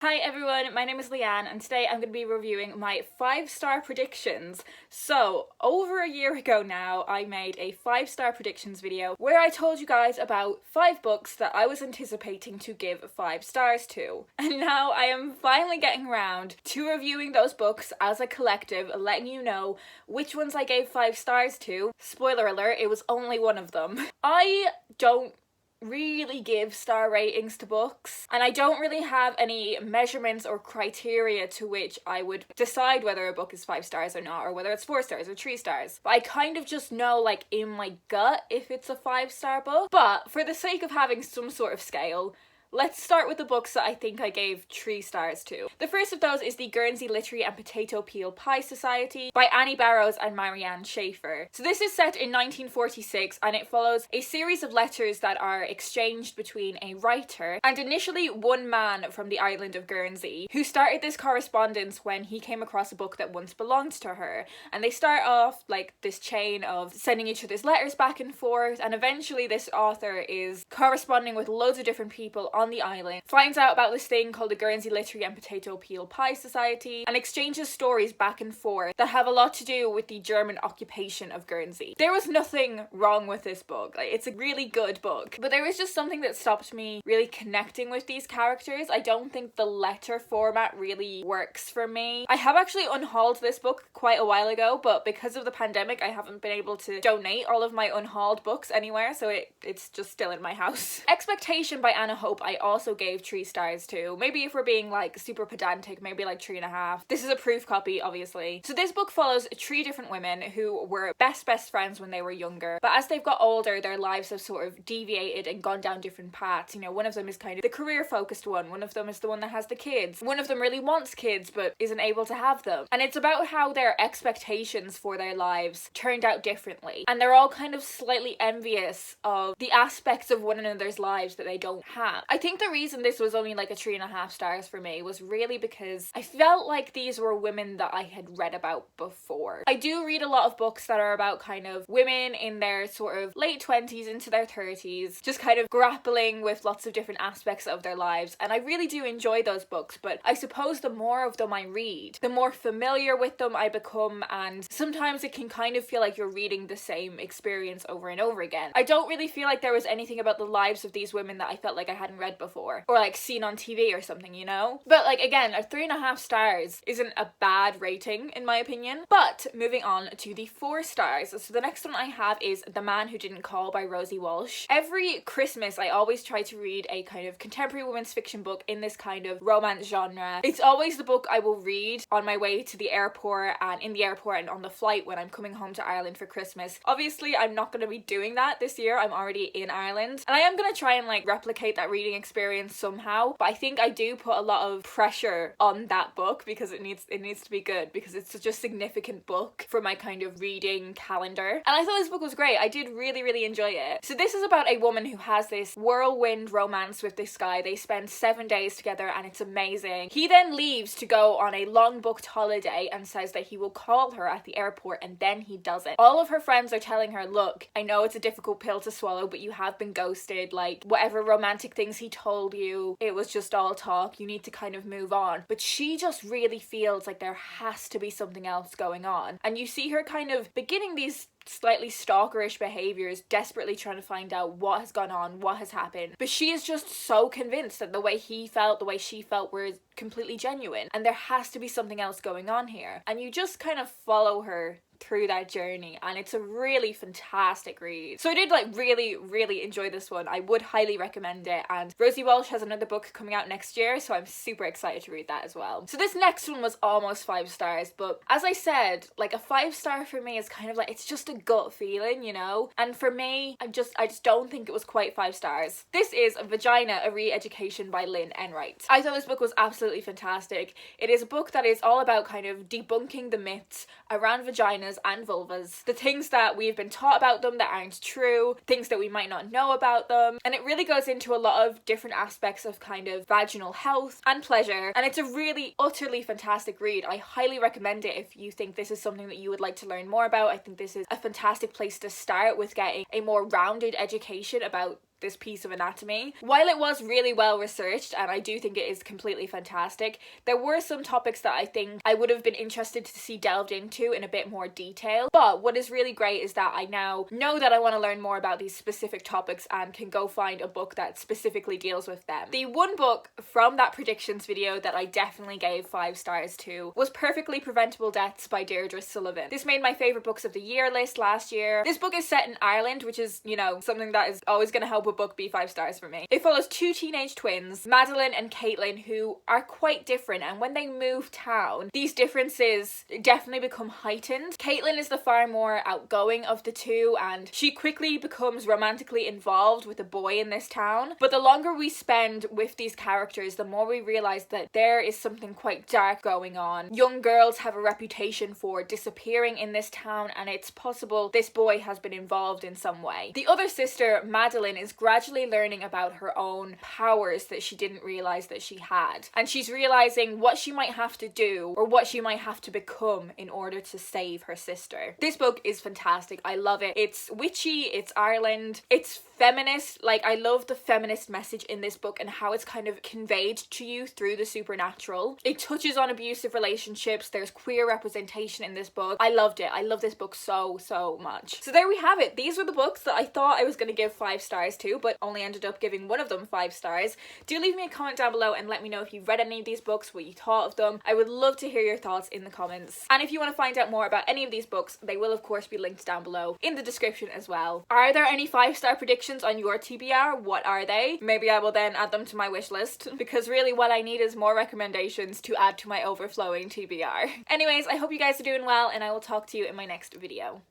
Hi everyone, my name is Leanne and today I'm going to be reviewing my 5-star predictions. So, over a year ago now, I made a 5-star predictions video where I told you guys about 5 books that I was anticipating to give 5 stars to. And now I am finally getting around to reviewing those books as a collective, letting you know which ones I gave 5 stars to. Spoiler alert, it was only one of them. I don't really give star ratings to books, and I don't really have any measurements or criteria to which I would decide whether a book is 5 stars or not, or whether it's 4 stars or 3 stars. But I kind of just know, like, in my gut if it's a 5-star book. But for the sake of having some sort of scale, let's start with the books that I think I gave 3 stars to. The first of those is the Guernsey Literary and Potato Peel Pie Society by Annie Barrows and Marianne Schaefer. So this is set in 1946 and it follows a series of letters that are exchanged between a writer and initially one man from the island of Guernsey who started this correspondence when he came across a book that once belonged to her. And they start off like this chain of sending each other's letters back and forth, and eventually this author is corresponding with loads of different people on the island, finds out about this thing called the Guernsey Literary and Potato Peel Pie Society, and exchanges stories back and forth that have a lot to do with the German occupation of Guernsey. There was nothing wrong with this book. Like, it's a really good book, but there was just something that stopped me really connecting with these characters. I don't think the letter format really works for me. I have actually unhauled this book quite a while ago, but because of the pandemic I haven't been able to donate all of my unhauled books anywhere, so it's just still in my house. Expectation by Anna Hope I also gave 3 stars to. Maybe if we're being like super pedantic, maybe like 3.5. This is a proof copy, obviously. So this book follows 3 different women who were best friends when they were younger, but as they've got older their lives have sort of deviated and gone down different paths. You know, one of them is kind of the career focused one of them is the one that has the kids, one of them really wants kids but isn't able to have them, and it's about how their expectations for their lives turned out differently, and they're all kind of slightly envious of the aspects of one another's lives that they don't have. I think the reason this was only like a 3.5 stars for me was really because I felt like these were women that I had read about before. I do read a lot of books that are about kind of women in their sort of late 20s into their 30s, just kind of grappling with lots of different aspects of their lives, and I really do enjoy those books, but I suppose the more of them I read, the more familiar with them I become, and sometimes it can kind of feel like you're reading the same experience over and over again. I don't really feel like there was anything about the lives of these women that I felt like I hadn't read before, or like seen on TV or something, you know? But like, again, a 3.5 stars isn't a bad rating in my opinion. But moving on to the 4 stars. So the next one I have is The Man Who Didn't Call by Rosie Walsh. Every Christmas I always try to read a kind of contemporary women's fiction book in this kind of romance genre. It's always the book I will read on my way to the airport and in the airport and on the flight when I'm coming home to Ireland for Christmas. Obviously I'm not going to be doing that this year. I'm already in Ireland and I am going to try and like replicate that reading experience somehow, but I think I do put a lot of pressure on that book because it needs to be good, because it's such a significant book for my kind of reading calendar. And I thought this book was great. I did really enjoy it. So this is about a woman who has this whirlwind romance with this guy. They spend 7 days together and it's amazing. He then leaves to go on a long booked holiday and says that he will call her at the airport, and then he doesn't. All of her friends are telling her, look, I know it's a difficult pill to swallow, but you have been ghosted. Like, whatever romantic things he told you, it was just all talk. You need to kind of move on. But she just really feels like there has to be something else going on. And you see her kind of beginning these slightly stalkerish behaviors, desperately trying to find out what has gone on, what has happened. But she is just so convinced that the way he felt, the way she felt were completely genuine. And there has to be something else going on here. And you just kind of follow her through that journey, and it's a really fantastic read. So I did like really enjoy this one. I would highly recommend it, and Rosie Walsh has another book coming out next year, so I'm super excited to read that as well. So this next one was almost 5 stars, but as I said, like a 5-star for me is kind of like, it's just a gut feeling, you know? And for me, I just don't think it was quite 5 stars. This is Vagina, a Re-Education by Lynn Enright. I thought this book was absolutely fantastic. It is a book that is all about kind of debunking the myths around vaginas and vulvas, the things that we've been taught about them that aren't true, things that we might not know about them, and it really goes into a lot of different aspects of kind of vaginal health and pleasure, and it's a really utterly fantastic read. I highly recommend it if you think this is something that you would like to learn more about. I think this is a fantastic place to start with getting a more rounded education about this piece of anatomy. While it was really well researched, and I do think it is completely fantastic, there were some topics that I think I would have been interested to see delved into in a bit more detail. But what is really great is that I now know that I want to learn more about these specific topics and can go find a book that specifically deals with them. The one book from that predictions video that I definitely gave 5 stars to was Perfectly Preventable Deaths by Deirdre Sullivan. This made my favourite books of the year list last year. This book is set in Ireland, which is, you know, something that is always going to help a book be 5 stars for me. It follows 2 teenage twins, Madeline and Caitlin, who are quite different, and when they move town, these differences definitely become heightened. Caitlin is the far more outgoing of the two, and she quickly becomes romantically involved with a boy in this town. But the longer we spend with these characters, the more we realise that there is something quite dark going on. Young girls have a reputation for disappearing in this town, and it's possible this boy has been involved in some way. The other sister, Madeline, is gradually learning about her own powers that she didn't realise that she had, and she's realising what she might have to do or what she might have to become in order to save her sister. This book is fantastic. I love it. It's witchy, it's Ireland, it's feminist. Like, I love the feminist message in this book and how it's kind of conveyed to you through the supernatural. It touches on abusive relationships. There's queer representation in this book. I loved it. I love this book so much. So there we have it. These were the books that I thought I was going to give 5 stars to, but only ended up giving one of them 5 stars. Do leave me a comment down below and let me know if you've read any of these books, what you thought of them. I would love to hear your thoughts in the comments. And if you want to find out more about any of these books, they will of course be linked down below in the description as well. Are there any 5-star predictions on your TBR? What are they? Maybe I will then add them to my wish list, because really what I need is more recommendations to add to my overflowing TBR. Anyways, I hope you guys are doing well, and I will talk to you in my next video.